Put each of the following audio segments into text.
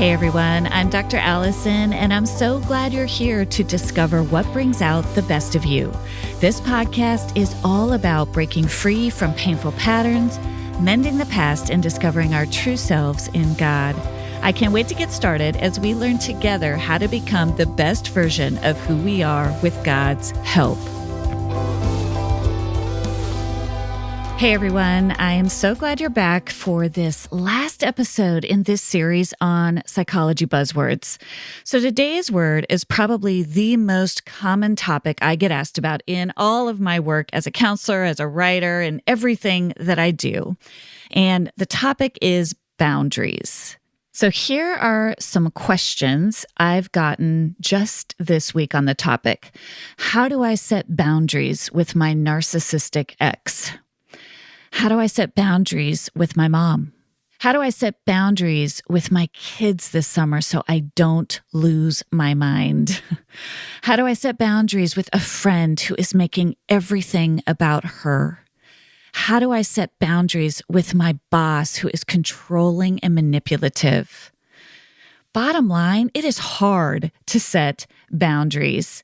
Hey everyone, I'm Dr. Allison, and I'm so glad you're here to discover what brings out the best of you. This podcast is all about breaking free from painful patterns, mending the past, and discovering our true selves in God. I can't wait to get started as we learn together how to become the best version of who we are with God's help. Hey everyone, I am so glad you're back for this last episode in this series on psychology buzzwords. So today's word is probably the most common topic I get asked about in all of my work as a counselor, as a writer, and everything that I do. And the topic is boundaries. So here are some questions I've gotten just this week on the topic. How do I set boundaries with my narcissistic ex? How do I set boundaries with my mom? How do I set boundaries with my kids this summer so I don't lose my mind? How do I set boundaries with a friend who is making everything about her? How do I set boundaries with my boss who is controlling and manipulative? Bottom line, it is hard to set boundaries.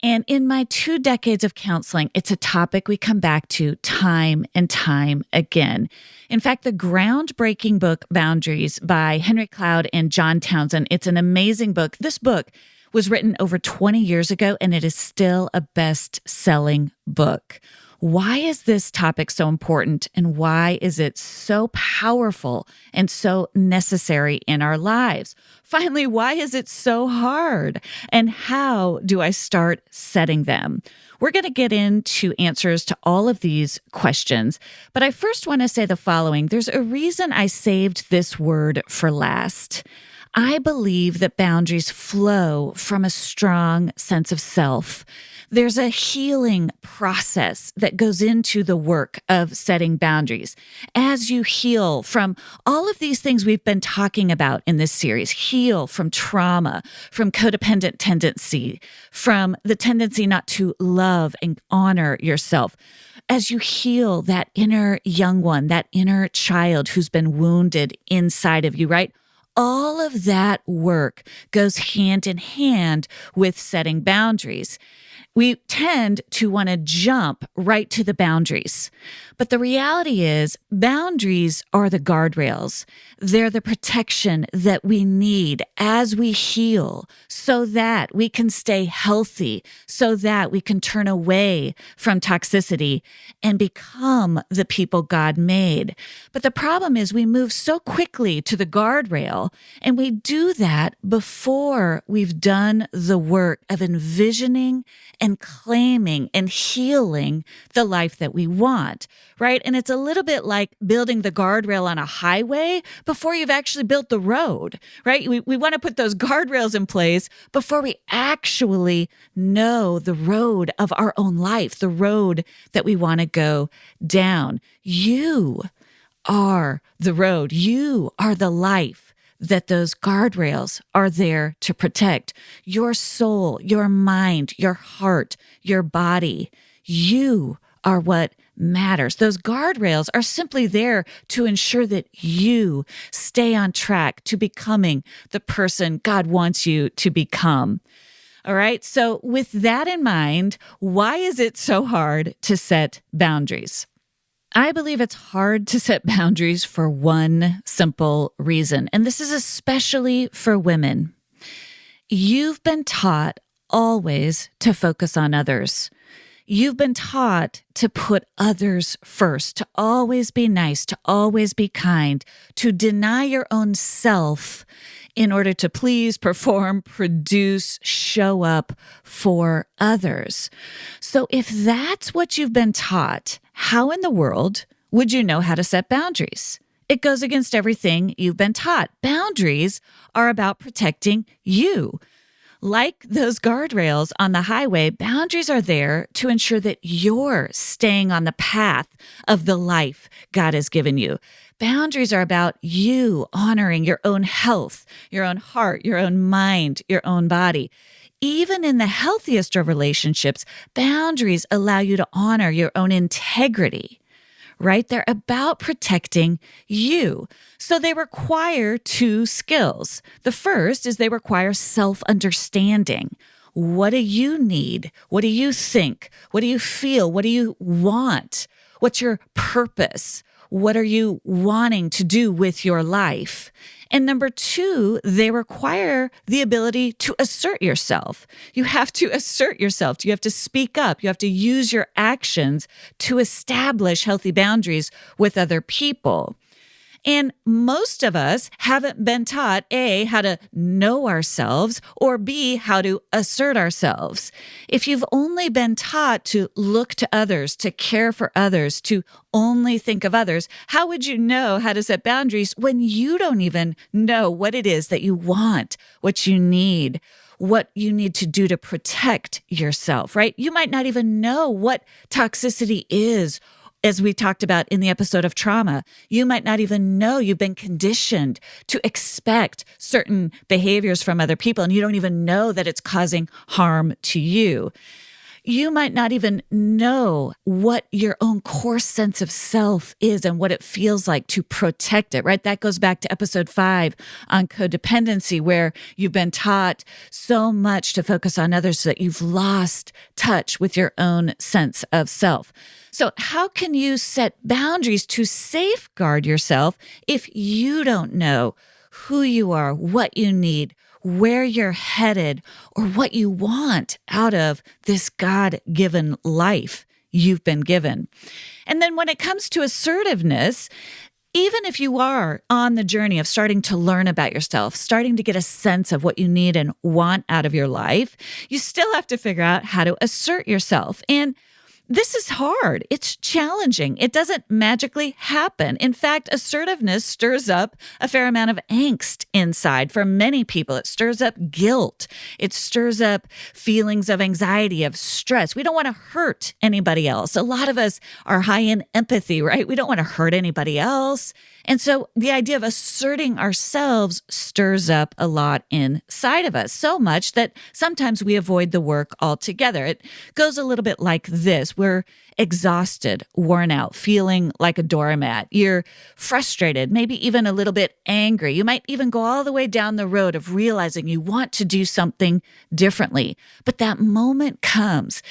And in my 2 decades of counseling, it's a topic we come back to time and time again. In fact, the groundbreaking book, Boundaries, by Henry Cloud and John Townsend, it's an amazing book. This book was written over 20 years ago, and it is still a best-selling book. Why is this topic so important, and why is it so powerful and so necessary in our lives? Finally, why is it so hard, and how do I start setting them? We're going to get into answers to all of these questions, but I first want to say the following. There's a reason I saved this word for last. I believe that boundaries flow from a strong sense of self. There's a healing process that goes into the work of setting boundaries. As you heal from all of these things we've been talking about in this series, heal from trauma, from codependent tendency, from the tendency not to love and honor yourself. As you heal that inner young one, that inner child who's been wounded inside of you, right? All of that work goes hand in hand with setting boundaries. We tend to want to jump right to the boundaries. But the reality is, boundaries are the guardrails. They're the protection that we need as we heal so that we can stay healthy, so that we can turn away from toxicity and become the people God made. But the problem is we move so quickly to the guardrail, and we do that before we've done the work of envisioning and claiming and healing the life that we want, right? And it's a little bit like building the guardrail on a highway before you've actually built the road, right? We want to put those guardrails in place before we actually know the road of our own life, the road that we want to go down. You are the road. You are the life that those guardrails are there to protect. Your soul, your mind, your heart, your body. You are what matters. Those guardrails are simply there to ensure that you stay on track to becoming the person God wants you to become. All right. So with that in mind, why is it so hard to set boundaries? I believe it's hard to set boundaries for one simple reason, and this is especially for women. You've been taught always to focus on others. You've been taught to put others first, to always be nice, to always be kind, to deny your own self in order to please, perform, produce, show up for others. So if that's what you've been taught, how in the world would you know how to set boundaries? It goes against everything you've been taught. Boundaries are about protecting you. Like those guardrails on the highway, boundaries are there to ensure that you're staying on the path of the life God has given you. Boundaries are about you honoring your own health, your own heart, your own mind, your own body. Even in the healthiest of relationships, boundaries allow you to honor your own integrity, right? They're about protecting you. So they require two skills. The first is they require self-understanding. What do you need? What do you think? What do you feel? What do you want? What's your purpose? What are you wanting to do with your life? And number two, they require the ability to assert yourself. You have to assert yourself. You have to speak up. You have to use your actions to establish healthy boundaries with other people. And most of us haven't been taught, A, how to know ourselves, or B, how to assert ourselves. If you've only been taught to look to others, to care for others, to only think of others, how would you know how to set boundaries when you don't even know what it is that you want, what you need to do to protect yourself, right? You might not even know what toxicity is. As we talked about in the episode of trauma, you might not even know you've been conditioned to expect certain behaviors from other people, and you don't even know that it's causing harm to you. You might not even know what your own core sense of self is and what it feels like to protect it, right? That goes back to episode 5 on codependency, where you've been taught so much to focus on others so that you've lost touch with your own sense of self. So how can you set boundaries to safeguard yourself if you don't know who you are, what you need, where you're headed, or what you want out of this God-given life you've been given? And then when it comes to assertiveness, even if you are on the journey of starting to learn about yourself, starting to get a sense of what you need and want out of your life, you still have to figure out how to assert yourself. And this is hard. It's challenging. It doesn't magically happen. In fact, assertiveness stirs up a fair amount of angst inside for many people. It stirs up guilt. It stirs up feelings of anxiety, of stress. We don't want to hurt anybody else. A lot of us are high in empathy, right? We don't want to hurt anybody else. And so the idea of asserting ourselves stirs up a lot inside of us, so much that sometimes we avoid the work altogether. It goes a little bit like this. We're exhausted, worn out, feeling like a doormat. You're frustrated, maybe even a little bit angry. You might even go all the way down the road of realizing you want to do something differently. But that moment comes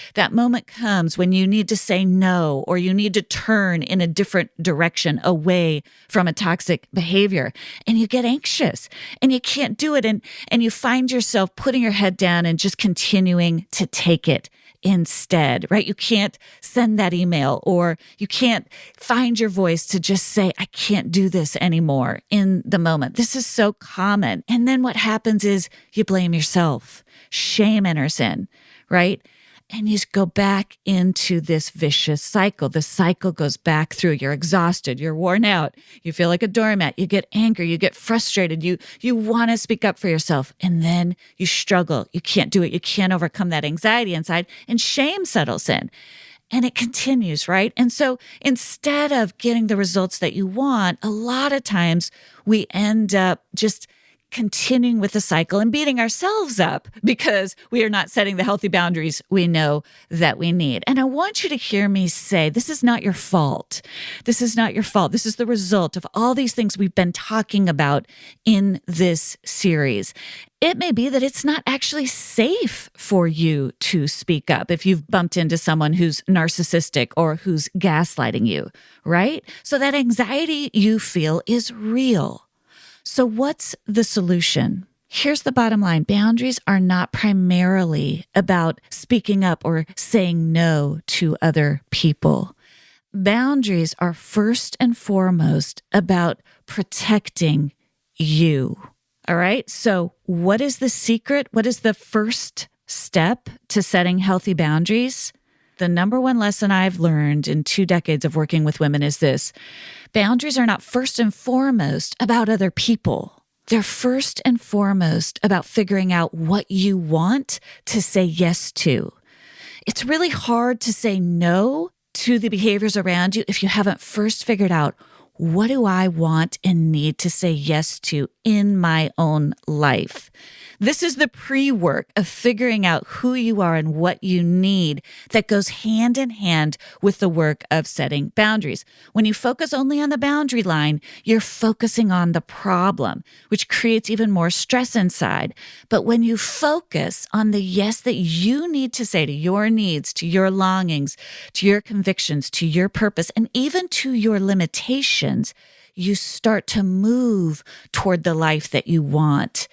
when you need to say no, or you need to turn in a different direction away from a toxic behavior. And you get anxious and you can't do it. And you find yourself putting your head down and just continuing to take it instead, right? You can't send that email, or you can't find your voice to just say, I can't do this anymore in the moment. This is so common. And then what happens is you blame yourself. Shame enters in, right? And you go back into this vicious cycle. The cycle goes back through. You're exhausted. You're worn out. You feel like a doormat. You get angry. You get frustrated. You want to speak up for yourself. And then you struggle. You can't do it. You can't overcome that anxiety inside. And shame settles in. And it continues, right? And so instead of getting the results that you want, a lot of times we end up just continuing with the cycle and beating ourselves up because we are not setting the healthy boundaries we know that we need. And I want you to hear me say, this is not your fault. This is not your fault. This is the result of all these things we've been talking about in this series. It may be that it's not actually safe for you to speak up if you've bumped into someone who's narcissistic or who's gaslighting you, right? So that anxiety you feel is real. So what's the solution? Here's the bottom line. Boundaries are not primarily about speaking up or saying no to other people. Boundaries are first and foremost about protecting you. All right? So what is the secret? What is the first step to setting healthy boundaries? The number one lesson I've learned in 2 decades of working with women is this: boundaries are not first and foremost about other people. They're first and foremost about figuring out what you want to say yes to. It's really hard to say no to the behaviors around you if you haven't first figured out, what do I want and need to say yes to in my own life? This is the pre-work of figuring out who you are and what you need that goes hand in hand with the work of setting boundaries. When you focus only on the boundary line, you're focusing on the problem, which creates even more stress inside. But when you focus on the yes that you need to say to your needs, to your longings, to your convictions, to your purpose, and even to your limitations, you start to move toward the life that you want.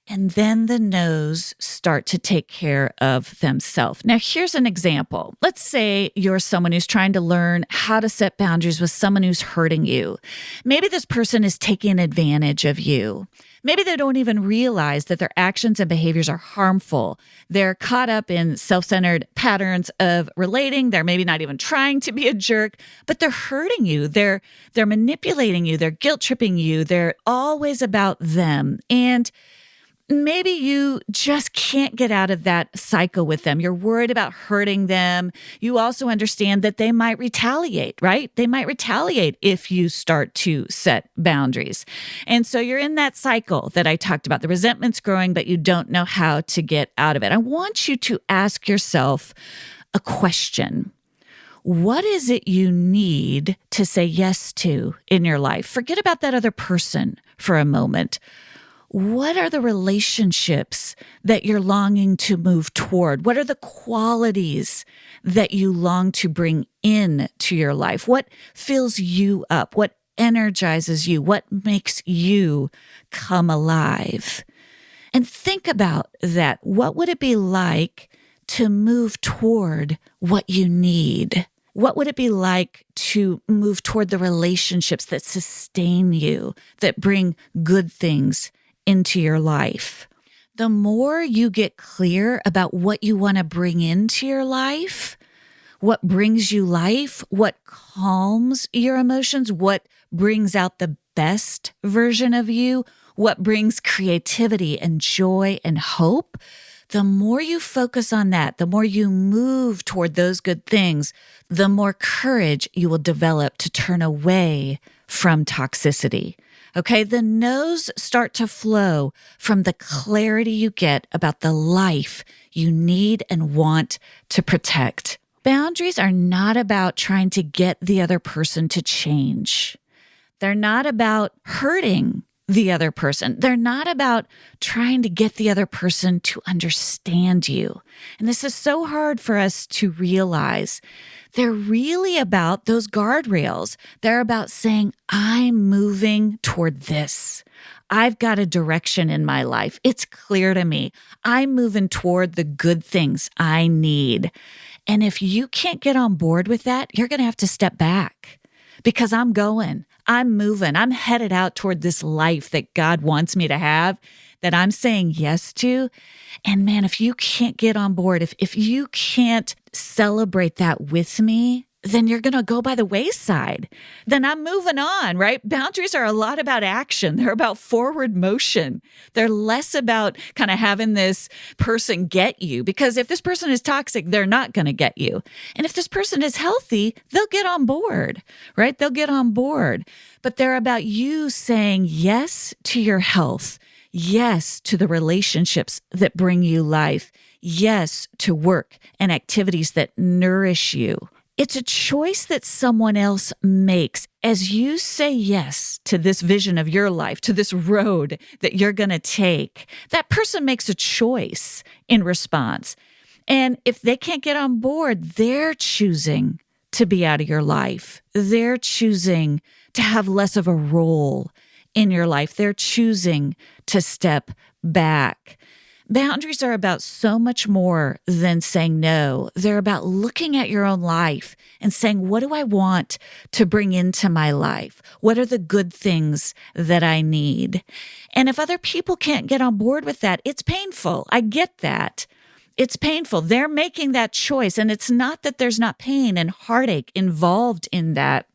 And then the no's start to take care of themselves. Now, here's an example. Let's say you're someone who's trying to learn how to set boundaries with someone who's hurting you. Maybe this person is taking advantage of you. Maybe they don't even realize that their actions and behaviors are harmful. They're caught up in self-centered patterns of relating. They're maybe not even trying to be a jerk, but they're hurting you. They're manipulating you. They're guilt-tripping you. They're always about them. And maybe you just can't get out of that cycle with them. You're worried about hurting them. You also understand that they might retaliate, right? They might retaliate if you start to set boundaries. And so you're in that cycle that I talked about. The resentment's growing, but you don't know how to get out of it. I want you to ask yourself a question. What is it you need to say yes to in your life? Forget about that other person for a moment. What are the relationships that you're longing to move toward? What are the qualities that you long to bring in to your life? What fills you up? What energizes you? What makes you come alive? And think about that. What would it be like to move toward what you need? What would it be like to move toward the relationships that sustain you, that bring good things into your life? The more you get clear about what you want to bring into your life, what brings you life, what calms your emotions, what brings out the best version of you, what brings creativity and joy and hope, the more you focus on that, the more you move toward those good things, the more courage you will develop to turn away from toxicity. Okay, the no's start to flow from the clarity you get about the life you need and want to protect. Boundaries are not about trying to get the other person to change. They're not about hurting the other person. They're not about trying to get the other person to understand you. And this is so hard for us to realize. They're really about those guardrails. They're about saying, I'm moving toward this. I've got a direction in my life. It's clear to me. I'm moving toward the good things I need. And if you can't get on board with that, you're going to have to step back because I'm moving. I'm headed out toward this life that God wants me to have, that I'm saying yes to. And man, if you can't get on board, if you can't celebrate that with me, then you're going to go by the wayside. Then I'm moving on, right? Boundaries are a lot about action. They're about forward motion. They're less about kind of having this person get you, because if this person is toxic, they're not going to get you. And if this person is healthy, they'll get on board, right? They'll get on board. But they're about you saying yes to your health, yes to the relationships that bring you life, yes to work and activities that nourish you. It's a choice that someone else makes as you say yes to this vision of your life, to this road that you're going to take. That person makes a choice in response. And if they can't get on board, they're choosing to be out of your life. They're choosing to have less of a role in your life. They're choosing to step back. Boundaries are about so much more than saying no. They're about looking at your own life and saying, what do I want to bring into my life? What are the good things that I need? And if other people can't get on board with that, it's painful. I get that. It's painful. They're making that choice. And it's not that there's not pain and heartache involved in that.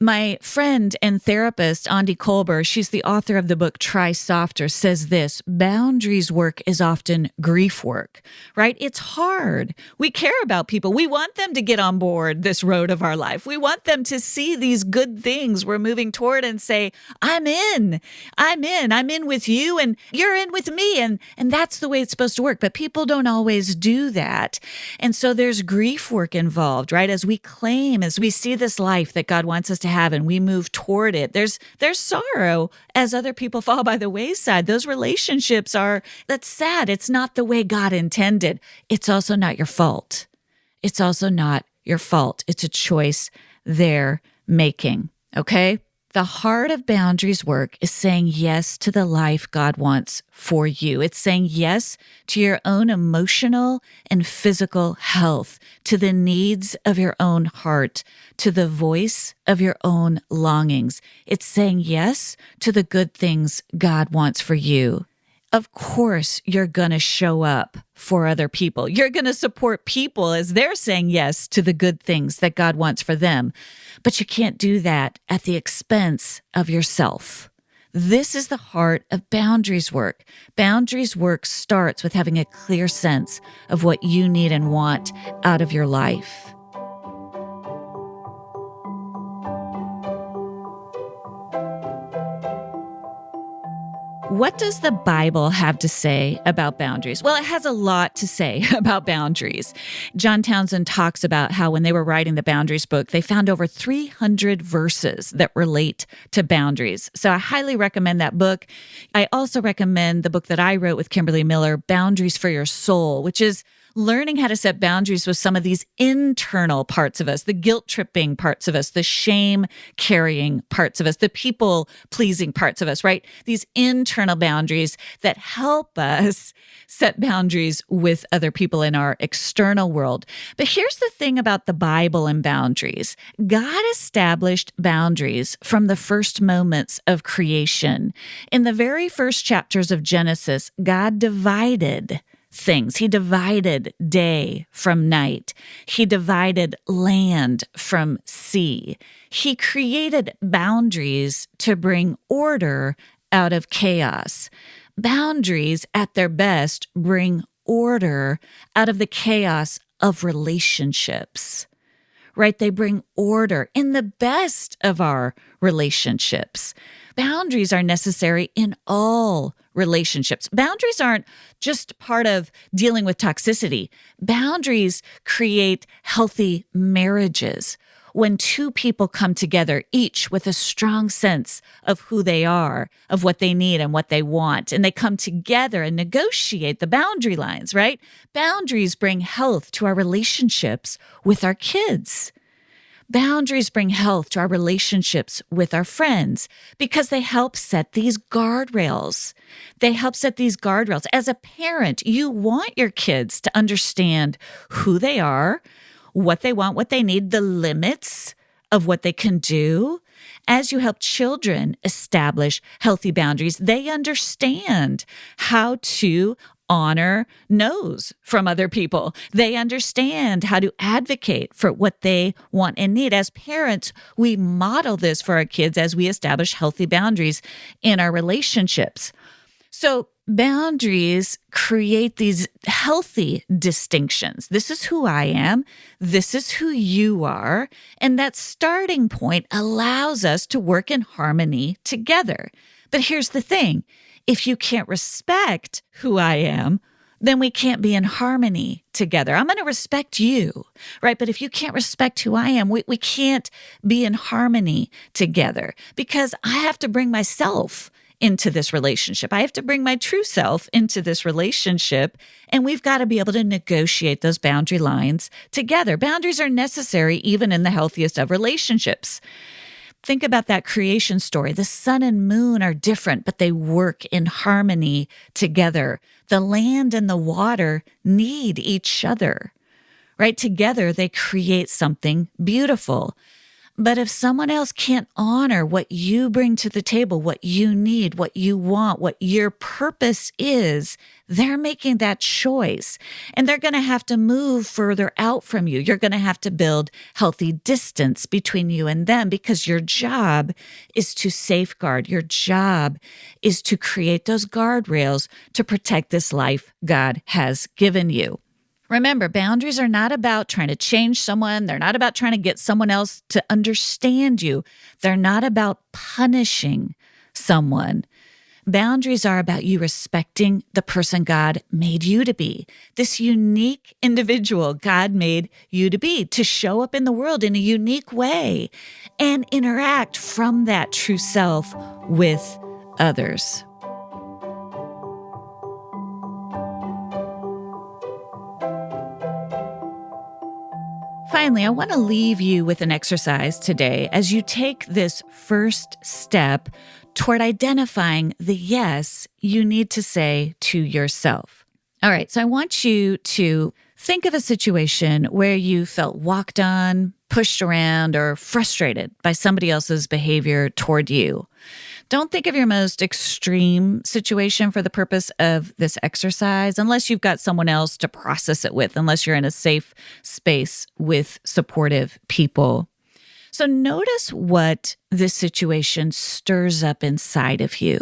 My friend and therapist, Andi Kolber, she's the author of the book Try Softer, says this: boundaries work is often grief work, right? It's hard. We care about people. We want them to get on board this road of our life. We want them to see these good things we're moving toward and say, I'm in with you and you're in with me. And that's the way it's supposed to work. But people don't always do that. And so there's grief work involved, right? As we claim, as we see this life that God wants us to have and we move toward it, there's sorrow as other people fall by the wayside. Those relationships that's sad. It's not the way God intended. It's also not your fault. It's also not your fault. It's a choice they're making, okay? The heart of boundaries work is saying yes to the life God wants for you. It's saying yes to your own emotional and physical health, to the needs of your own heart, to the voice of your own longings. It's saying yes to the good things God wants for you. Of course, you're going to show up for other people. You're going to support people as they're saying yes to the good things that God wants for them. But you can't do that at the expense of yourself. This is the heart of boundaries work. Boundaries work starts with having a clear sense of what you need and want out of your life. What does the Bible have to say about boundaries? Well, it has a lot to say about boundaries. John Townsend talks about how when they were writing the Boundaries book, they found over 300 verses that relate to boundaries. So I highly recommend that book. I also recommend the book that I wrote with Kimberly Miller, Boundaries for Your Soul, which is learning how to set boundaries with some of these internal parts of us, the guilt-tripping parts of us, the shame-carrying parts of us, the people-pleasing parts of us, right? These internal boundaries that help us set boundaries with other people in our external world. But here's the thing about the Bible and boundaries. God established boundaries from the first moments of creation. In the very first chapters of Genesis, God divided things. He divided day from night. He divided land from sea. He created boundaries to bring order out of chaos. Boundaries, at their best, bring order out of the chaos of relationships, right? They bring order in the best of our relationships. Boundaries are necessary in all relationships. Boundaries aren't just part of dealing with toxicity. Boundaries create healthy marriages. When two people come together, each with a strong sense of who they are, of what they need and what they want, and they come together and negotiate the boundary lines, right? Boundaries bring health to our relationships with our kids. Boundaries bring health to our relationships with our friends because they help set these guardrails. They help set these guardrails. As a parent, you want your kids to understand who they are, what they want, what they need, the limits of what they can do. As you help children establish healthy boundaries, they understand how to honor no's from other people. They understand how to advocate for what they want and need. As parents, we model this for our kids as we establish healthy boundaries in our relationships. So boundaries create these healthy distinctions. This is who I am. This is who you are. And that starting point allows us to work in harmony together. But here's the thing. If you can't respect who I am, then we can't be in harmony together. I'm going to respect you, right? But if you can't respect who I am, we can't be in harmony together because I have to bring myself into this relationship. I have to bring my true self into this relationship, and we've got to be able to negotiate those boundary lines together. Boundaries are necessary even in the healthiest of relationships. Think about that creation story. The sun and moon are different, but they work in harmony together. The land and the water need each other, right? Together, they create something beautiful. But if someone else can't honor what you bring to the table, what you need, what you want, what your purpose is, they're making that choice. And they're going to have to move further out from you. You're going to have to build healthy distance between you and them because your job is to safeguard. Your job is to create those guardrails to protect this life God has given you. Remember, boundaries are not about trying to change someone. They're not about trying to get someone else to understand you. They're not about punishing someone. Boundaries are about you respecting the person God made you to be, this unique individual God made you to be, to show up in the world in a unique way and interact from that true self with others. Finally, I want to leave you with an exercise today as you take this first step toward identifying the yes you need to say to yourself. All right, so I want you to think of a situation where you felt walked on, pushed around, or frustrated by somebody else's behavior toward you. Don't think of your most extreme situation for the purpose of this exercise unless you've got someone else to process it with, unless you're in a safe space with supportive people. So notice what this situation stirs up inside of you.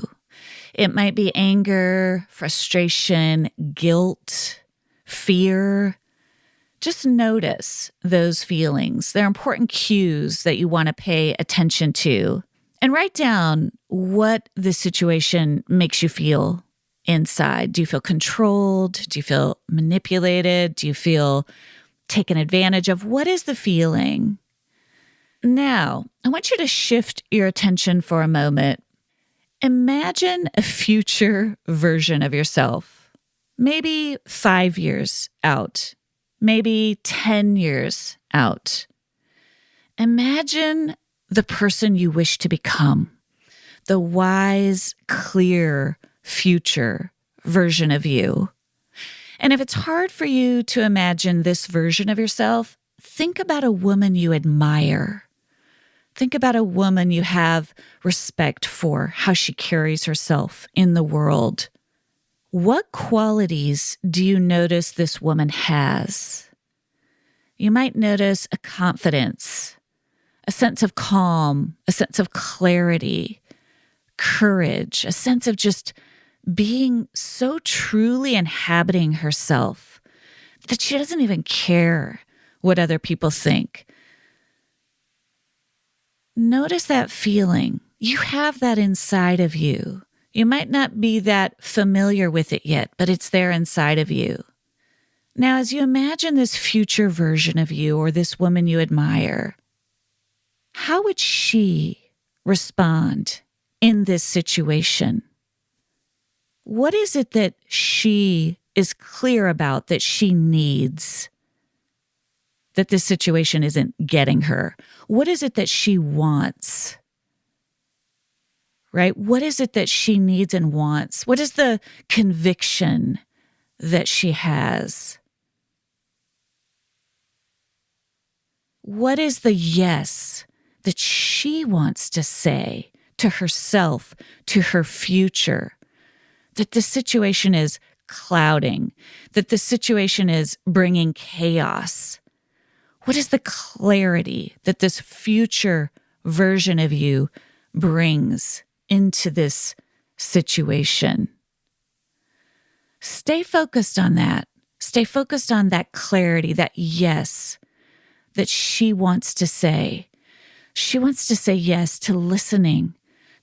It might be anger, frustration, guilt, fear. Just notice those feelings. They're important cues that you want to pay attention to. And write down what the situation makes you feel inside. Do you feel controlled? Do you feel manipulated? Do you feel taken advantage of? What is the feeling? Now, I want you to shift your attention for a moment. Imagine a future version of yourself, maybe 5 years out, maybe 10 years out. Imagine the person you wish to become, the wise, clear future version of you. And if it's hard for you to imagine this version of yourself, think about a woman you admire. Think about a woman you have respect for, how she carries herself in the world. What qualities do you notice this woman has? You might notice a confidence, a sense of calm, a sense of clarity, courage, a sense of just being so truly inhabiting herself that she doesn't even care what other people think. Notice that feeling. You have that inside of you. You might not be that familiar with it yet, but it's there inside of you. Now, as you imagine this future version of you or this woman you admire, how would she respond in this situation? What is it that she is clear about that she needs, that this situation isn't getting her? What is it that she wants? Right? What is it that she needs and wants? What is the conviction that she has? What is the yes that she wants to say to herself, to her future, that the situation is clouding, that the situation is bringing chaos? What is the clarity that this future version of you brings into this situation? Stay focused on that. Stay focused on that clarity, that yes that she wants to say. She wants to say yes to listening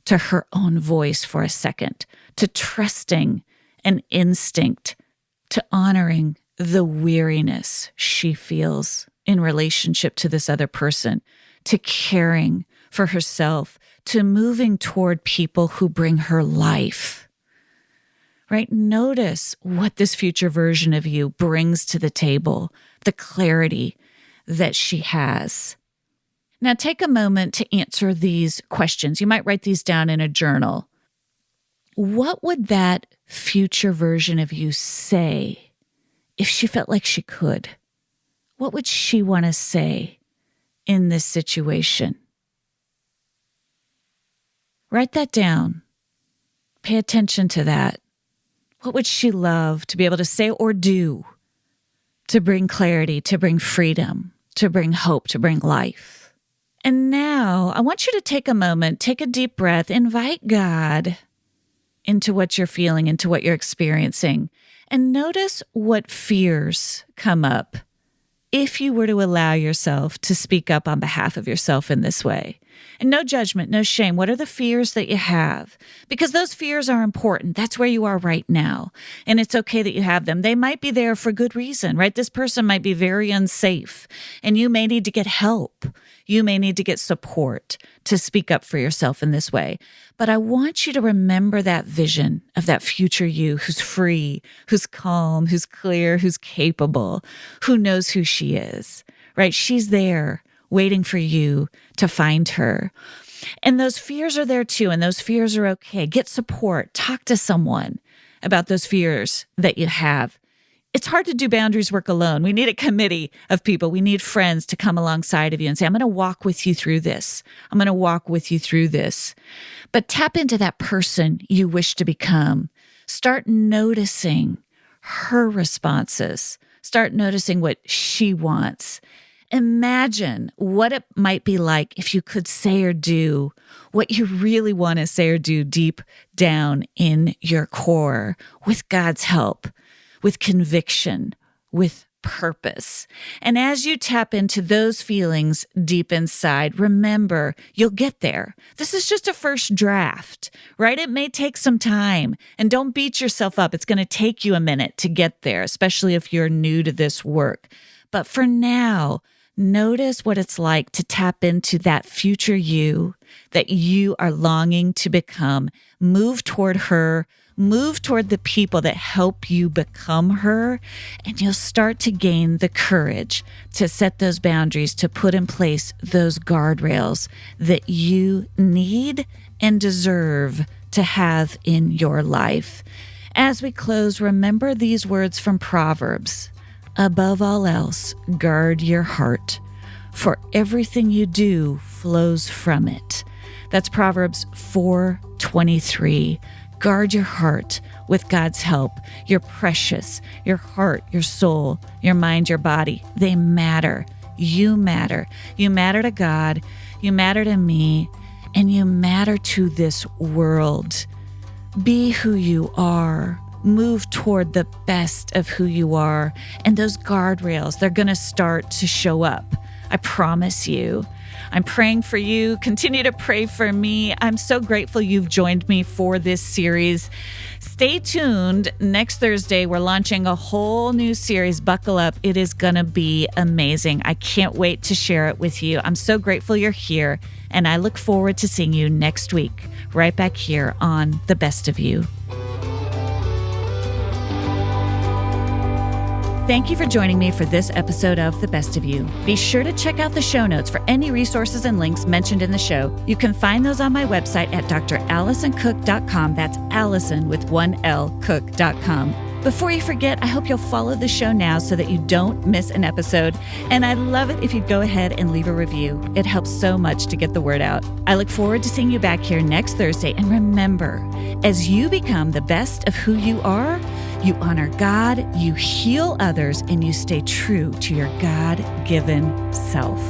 to her own voice for a second, to trusting an instinct, to honoring the weariness she feels in relationship to this other person, to caring for herself, to moving toward people who bring her life. Right? Notice what this future version of you brings to the table, the clarity that she has. Now, take a moment to answer these questions. You might write these down in a journal. What would that future version of you say if she felt like she could? What would she want to say in this situation? Write that down. Pay attention to that. What would she love to be able to say or do to bring clarity, to bring freedom, to bring hope, to bring life? And now I want you to take a moment, take a deep breath, invite God into what you're feeling, into what you're experiencing, and notice what fears come up if you were to allow yourself to speak up on behalf of yourself in this way. And no judgment, no shame. What are the fears that you have? Because those fears are important. That's where you are right now. And it's okay that you have them. They might be there for good reason, right? This person might be very unsafe, and you may need to get help. You may need to get support to speak up for yourself in this way. But I want you to remember that vision of that future you who's free, who's calm, who's clear, who's capable, who knows who she is, right? She's there waiting for you to find her. And those fears are there too, and those fears are okay. Get support. Talk to someone about those fears that you have. It's hard to do boundaries work alone. We need a committee of people. We need friends to come alongside of you and say, I'm going to walk with you through this. I'm going to walk with you through this. But tap into that person you wish to become. Start noticing her responses. Start noticing what she wants. Imagine what it might be like if you could say or do what you really want to say or do deep down in your core with God's help, with conviction, with purpose. And as you tap into those feelings deep inside, remember, you'll get there. This is just a first draft, right? It may take some time, and don't beat yourself up. It's going to take you a minute to get there, especially if you're new to this work. But for now, notice what it's like to tap into that future you that you are longing to become. Move toward her. Move toward the people that help you become her, and you'll start to gain the courage to set those boundaries, to put in place those guardrails that you need and deserve to have in your life. As we close, remember these words from Proverbs. Above all else, guard your heart, for everything you do flows from it. That's Proverbs 4:23. Guard your heart with God's help. You're precious. Your heart, your soul, your mind, your body, they matter. You matter. You matter to God. You matter to me. And you matter to this world. Be who you are. Move toward the best of who you are. And those guardrails, they're going to start to show up. I promise you. I'm praying for you. Continue to pray for me. I'm so grateful you've joined me for this series. Stay tuned. Next Thursday, we're launching a whole new series. Buckle up. It is going to be amazing. I can't wait to share it with you. I'm so grateful you're here, and I look forward to seeing you next week, right back here on The Best of You. Thank you for joining me for this episode of The Best of You. Be sure to check out the show notes for any resources and links mentioned in the show. You can find those on my website at drallisoncook.com. That's Allison with one L, cook.com. Before you forget, I hope you'll follow the show now so that you don't miss an episode. And I'd love it if you'd go ahead and leave a review. It helps so much to get the word out. I look forward to seeing you back here next Thursday. And remember, as you become the best of who you are, you honor God, you heal others, and you stay true to your God-given self.